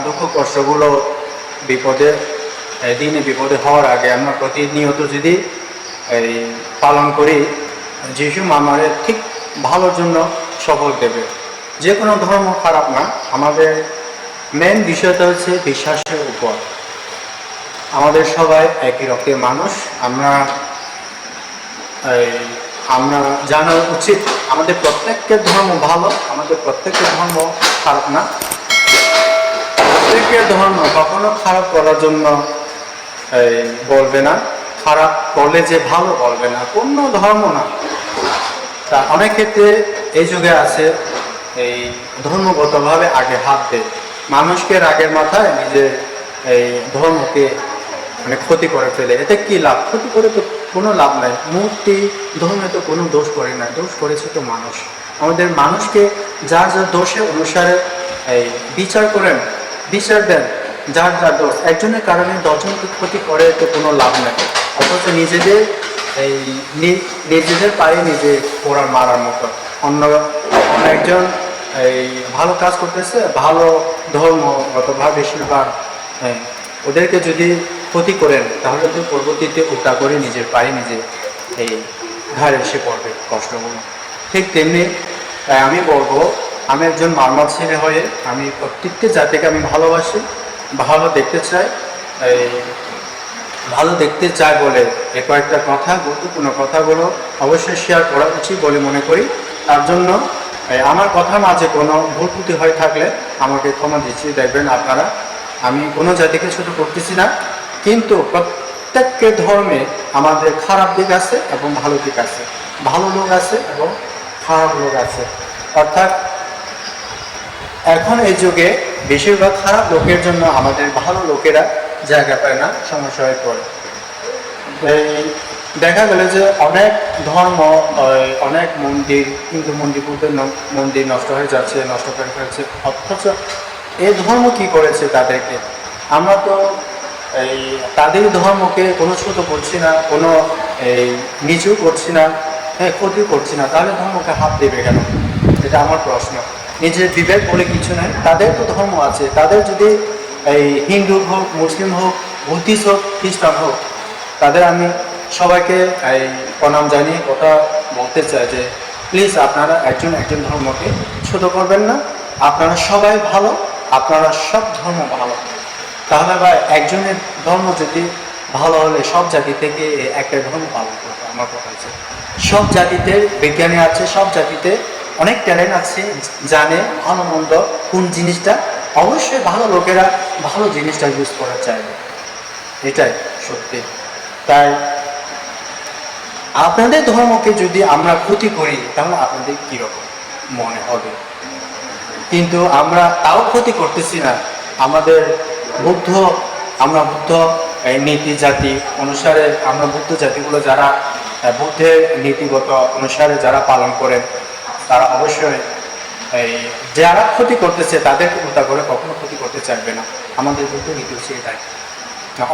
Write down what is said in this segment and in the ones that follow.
দুঃখ কষ্টগুলো বিপদে দিনে বিপদে হওয়ার আগে আমরা প্রতিনিয়ত যদি এই পালন করি, যিশু আমাদের ঠিক ভালোর জন্য সফল দেবে। যে কোনো ধর্ম খারাপ না, আমাদের মেন বিষয়টা হচ্ছে বিশ্বাসের উপর। আমাদের সবাই একই রকমের মানুষ। আমরা জানা উচিত আমাদের প্রত্যেকের ধর্ম ভালো, আমাদের প্রত্যেকের ধর্ম খারাপ না। প্রত্যেকের ধর্ম কখনো খারাপ করার জন্য বলবে না, খারাপ করলে যে ভালো বলবে না, কোনো ধর্ম না। তা অনেক ক্ষেত্রে এই যুগে আছে এই ধর্মগতভাবে আগে হাত দেয়, মানুষকে রাগের মাথায় নিজের এই ধর্মকে মানে ক্ষতি করে ফেলে। এতে কি লাভ? ক্ষতি করে তো কোনো লাভ নাই। মূর্তি ধর্মে তো কোনো দোষ করে না, দোষ করেছে তো মানুষ। আমাদের মানুষকে যার যার দোষে অনুসারে এই বিচার করেন, বিচার দেন। যার যার দোষ, একজনের কারণে দশজনকে ক্ষতি করে তো কোনো লাভ নেই। অথচ নিজেদের এই নিজেদের পায়ে নিজে পোড়ার মারার মতো। অন্য একজন এই ভালো কাজ করতেছে, ভালো ধর্মগতভাবে বেশিরভাগ ওদেরকে যদি ক্ষতি করেন, তাহলে তো পরবর্তীতে উল্টা করে নিজের পায়ে নিজে এই ঘাড়ে এসে পড়বে কষ্টগুলো। ঠিক তেমনি আমি বলবো, আমি একজন মারমার ছেলে হয়ে আমি প্রত্যেকটি জাতিকে আমি ভালোবাসি, ভালো দেখতে চাই। এই ভালো দেখতে চাই বলে এ কয়েকটা কথা, গুরুত্বপূর্ণ কথাগুলো অবশ্যই শেয়ার করা উচিত বলে মনে করি। তার জন্য আমার কথার মাঝে কোনো ভুল ত্রুটি হয়ে থাকলে আমাকে ক্ষমা দিচ্ছি। দেখবেন আপনারা, আমি কোনো জাতিকে ছোট করতেছি না, কিন্তু প্রত্যেকের ধর্মে আমাদের খারাপ দিক আছে এবং ভালো দিক আছে, ভালো লোক আছে এবং খারাপ লোক আছে। অর্থাৎ এখন এই যুগে বেশিরভাগ খারাপ লোকের জন্য আমাদের ভালো লোকেরা জায়গা পায় না, সমস্যা হয়ে পড়ে। এই দেখা গেল যে অনেক ধর্ম, অনেক মন্দির, কিন্তু মন্দির নষ্ট হয়ে যাচ্ছে, নষ্ট করে ফেলছে। অথচ এই ধর্ম কি করেছে তাদেরকে? আমরা তো এই তাদের ধর্মকে কোনো ছোট করছি না, কোনো এই নিচু করছি না, ক্ষতি করছি না। তাহলে ধর্মকে হাত দেবে কেন? এটা আমার প্রশ্ন। নিজের বিবেক বলে কিছু নাই, তাদের তো ধর্ম আছে। তাদের যদি এই হিন্দু হোক, মুসলিম হোক, বুদ্ধিস্ট হোক, খ্রিস্টান হোক, তাদের আমি সবাইকে এই প্রণাম জানিয়ে কথা বলতে চাই যে প্লিজ আপনারা একজন ধর্মকে ছোট করবেন না। আপনারা সবাই ভালো, আপনারা সব ধর্ম ভালো। তাহলে বা একজনের ধর্ম যদি ভালো হলে সব জাতি থেকে একটা ধর্ম পালন করবে। আমার কথা হচ্ছে সব জাতিতে বিজ্ঞানী আছে, সব জাতিতে অনেক ট্যালেন্ট আছে, জানে ভালো মন্দ কোন জিনিসটা। অবশ্যই ভালো লোকেরা ভালো জিনিসটা ইউজ করা চাইবে, এটাই সত্যি। তাই আপনাদের ধর্মকে যদি আমরা ক্ষতি করি, তাহলে আপনাদের কীরকম মনে হবে? কিন্তু আমরা তাও ক্ষতি করতেছি না। আমরা বুদ্ধ নীতি জাতি অনুসারে, আমরা বুদ্ধ জাতিগুলো যারা বুদ্ধের নীতিগত অনুসারে যারা পালন করেন, তারা অবশ্যই এই যারা ক্ষতি করতেছে তাদেরকে উল্টা করে কখনো ক্ষতি করতে চাইবে না। আমাদের বুদ্ধ নীতি হচ্ছে এটাই।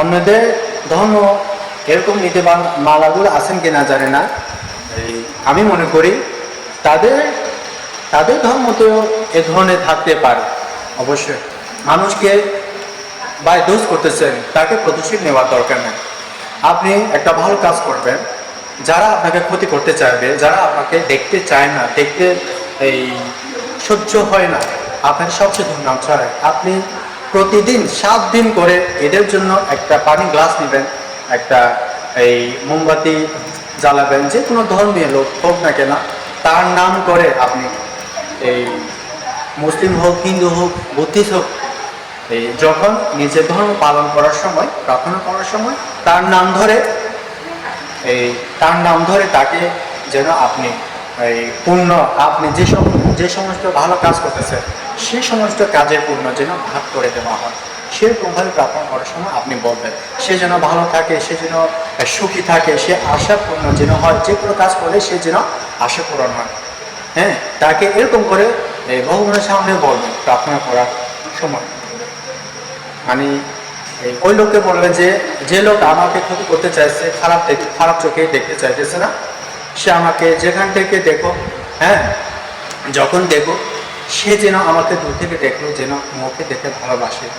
অন্যদের ধর্ম এরকম নীতিবান মালাগুলো আছেন কিনা জানে না। এই আমি মনে করি তাদের ধর্ম তো এ ধরনের থাকতে পারে। অবশ্যই মানুষকে বাই দোষ করতেছেন, তাকে প্রতিশোধ নেওয়ার দরকার নেই। আপনি একটা ভালো কাজ করবেন, যারা আপনাকে ক্ষতি করতে চাইবে, যারা আপনাকে দেখতে চায় না, দেখতে এই সহ্য হয় না, আপনার সবচেয়ে দুর্নাম ছড়ায়। আপনি প্রতিদিন 7 দিন করে এদের জন্য একটা পানি গ্লাস নেবেন, একটা এই মোমবাতি জ্বালাবেন, যে কোনো ধর্মীয় লোক হোক না কেন, তার নাম করে আপনি এই মুসলিম হোক, হিন্দু হোক, বুদ্ধিস্ট হোক, এই যখন নিজের ধর্ম পালন করার সময়, প্রার্থনা করার সময় তার নাম ধরে তাকে যেন আপনি এই পুণ্য, আপনি যে সমস্ত ভালো কাজ করতেছেন সেই সমস্ত কাজের পুণ্য যেন ভাগ করে দেওয়া হয়। সেরকমভাবে প্রার্থনা করার সময় আপনি বলবেন, সে যেন ভালো থাকে, সে যেন সুখী থাকে, সে আশা পূর্ণ যেন হয়। যে কোনো কাজ করলে সে যেন আশা পূরণ হয়। হ্যাঁ, তাকে এরকম করে ভগবানের সামনে বলবেন প্রার্থনা করার সময়। মানে ওই লোককে বলবে যে লোক আমাকে ক্ষতি করতে চাইছে, খারাপ চোখে দেখতে চাইতেছে না, সে আমাকে যেখান থেকে দেখো, হ্যাঁ, যখন দেখো সে যেন আমাকে দূর থেকে দেখলো, যেন মুখে দেখে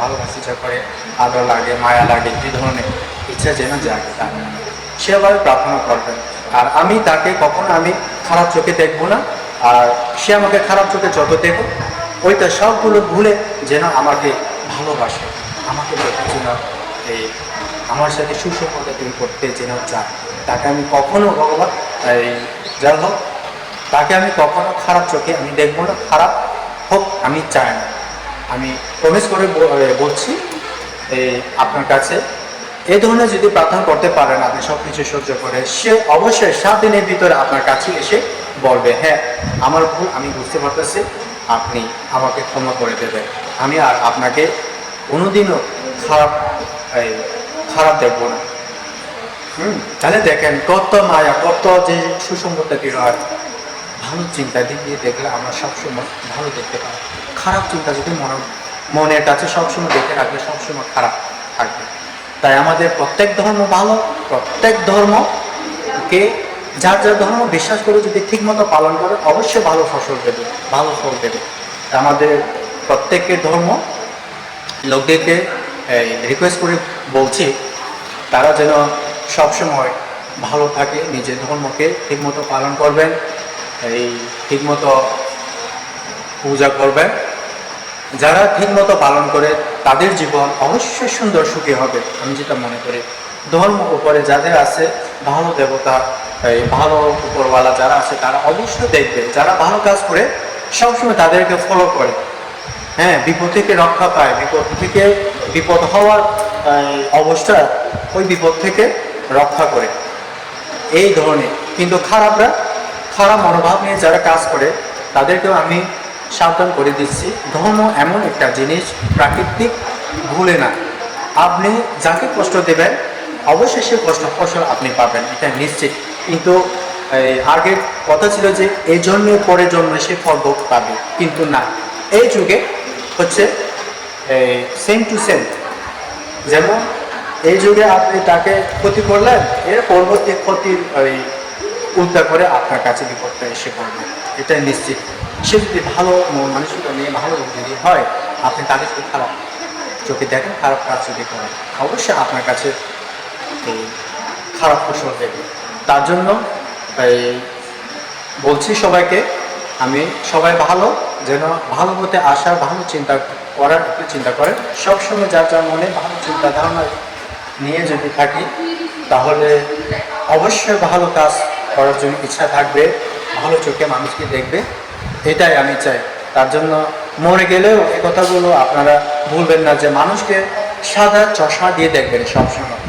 ভালোবাসি যা করে, আদর লাগে, মায়া লাগে, এই ধরনের ইচ্ছা যেন জাগে তার। সেভাবে প্রার্থনা করবেন। আর আমি তাকে কখনো আমি খারাপ চোখে দেখবো না। আর সে আমাকে খারাপ চোখে যত দেখো, ওইটা সবগুলো ভুলে যেন আমাকে ভালোবাসে, আমাকে দেখে যেন এই আমার সাথে সুসম্পর্ক তৈরি করতে যেন চায়। তাকে আমি কখনো ভগবান এই যাই হোক, তাকে আমি কখনো খারাপ চোখে আমি দেখবো না, খারাপ হোক আমি চাই না। আমি প্রমিস করে বলছি এই আপনার কাছে, এই ধরনের যদি প্রার্থনা করতে পারেন আপনি সব কিছু সহ্য করে, সে অবশ্যই 7 দিনের ভিতরে আপনার কাছে এসে বলবে, হ্যাঁ আমার ভুল আমি বুঝতে পারতেছি, আপনি আমাকে ক্ষমা করে দেবেন, আমি আর আপনাকে কোনোদিনও খারাপ দেখবো না। তাহলে দেখেন কত মায়া, কত যে সুসংগতা কি হয়। ভালো চিন্তা দিক দিয়ে দেখলে আমরা সবসময় ভালো দেখতে পাই। খারাপ চিন্তা যদি মনের কাছে সবসময় দেখে রাখলে সবসময় খারাপ থাকবে। তাই আমাদের প্রত্যেক ধর্ম ভালো, প্রত্যেক ধর্মকে যার যার ধর্ম বিশ্বাস করে যদি ঠিকমতো পালন করে অবশ্যই ভালো ফসল দেবে, ভালো ফল দেবে। আমাদের প্রত্যেকের ধর্ম লোকদেরকে রিকোয়েস্ট করে বলছি, তারা যেন সবসময় ভালো থাকে, নিজের ধর্মকে ঠিকমতো পালন করবেন, এই ঠিকমতো পূজা করবেন। যারা ঠিকমতো পালন করে তাদের জীবন অবশ্যই সুন্দর সুখী হবে, আমি যেটা মনে করি। ধর্ম উপরে যাদের আছে, ভালো দেবতা, এই ভালো উপরওয়ালা যারা আছে, তারা অবশ্যই দেখবে যারা ভালো কাজ করে সবসময় তাদেরকে ফলো করে, হ্যাঁ বিপদ থেকে রক্ষা পায়, বিপদ হওয়ার অবস্থা ওই বিপদ থেকে রক্ষা করে এই ধরনের। কিন্তু খারাপ মনোভাব নিয়ে যারা কাজ করে তাদেরকেও আমি সাবধান করে দিচ্ছি, ধর্ম এমন একটা জিনিস প্রাকৃতিক, ভুলে না। আপনি যাকে কষ্ট দেবেন অবশ্যই সে কষ্ট ফসল আপনি পাবেন, এটা নিশ্চিত। কিন্তু আগের কথা ছিল যে এই জন্মে পরে জন্মে সে ফল ভোগ পাবে, কিন্তু না, এই যুগে হচ্ছে সেম টু সেম। যেমন এই যুগে আপনি তাকে ক্ষতি করলেন, এর পরবর্তী ক্ষতির উল্টা করে আপনার কাছে বিপদটা এসে পড়বে, এটাই নিশ্চিত। সে যদি ভালো মানুষটা নিয়ে ভালো যদি হয়, আপনি তাকে যদি খারাপ চোখে দেখেন, খারাপ কাজ যদি করেন, অবশ্যই আপনার কাছে এই খারাপ ফসল দেবে। তার জন্য বলছি সবাইকে, আমি সবাই ভালো যেন ভালো হতে আসা, ভালো চিন্তা করার একটু চিন্তা করেন। সবসময় যার যার মনে ভালো চিন্তা ধারণা নিয়ে যদি থাকি তাহলে অবশ্যই ভালো কাজ করার জন্য ইচ্ছা থাকবে, ভালো চোখে মানুষকে দেখবে, এটাই আমি চাই। তার জন্য মরে গেলেও এই কথাগুলো আপনারা ভুলবেন না যে মানুষকে সাদা চশমা দিয়ে দেখবেন সবসময়।